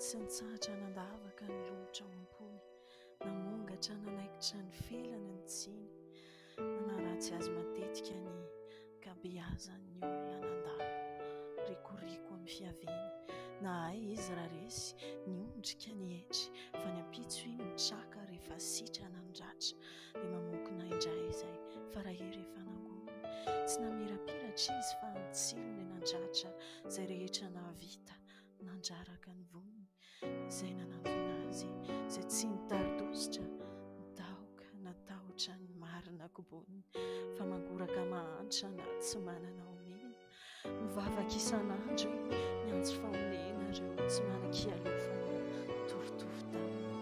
sy nitsahatra nandavaka ny lomotra ao am-pony, namongatra nanaikitra ny felana ny tsiny, nanaratsy azy matetika ny kabeazan'ny olona nandalo, rikoriko amin'ny fiaveny, nahay izy raha resy niondrika ny hetry, fa ny ampitso iny mitraka rehefa sitrana ny dratra, dia mamokona indray izay farahery efa nangoniny, tsy namirapiratra izy fa nitsilo ny nandratra izay rehetra nahavita, nandraraka ny voniny izay nanantona azy, izay tsy nitaridositra nitahoka natahotra ny marina kiboniny, fa mangoraka mahantra na tsy manana omena, mivavaka isan'andro miantso famonena ireo tsy manan-kialofana tovitovy taminy,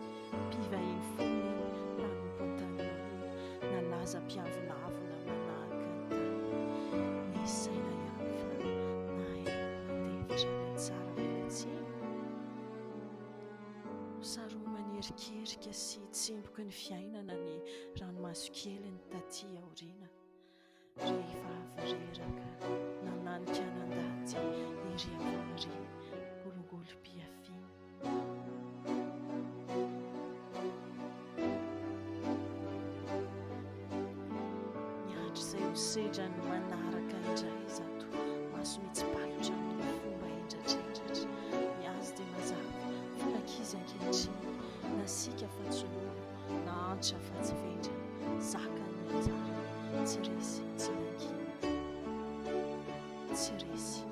mpivahiny fony manompo an-tanan'olona, nalaza mpiavonavona manahaka ny tany, ny saina ihany fa nahay mandevitra ny tsara velatsiana. Saromany erikerika sy tsemboky ny fiainana ny ranomaso kely ny taty aoriana, rehefa avy reraka nananika nandaty ery avory golongolo-piafina. Ny andro izay ho sedra ny manaraka indray zato maso mitsipalotra amin'ny fomba endratr'endratra, ny azy dia mazava folakizy ankehitriny, nasika fa tsy lolo, na antra fa tsy vendry, zakany ny anjara, tsy resy tsy nangina, tsy resy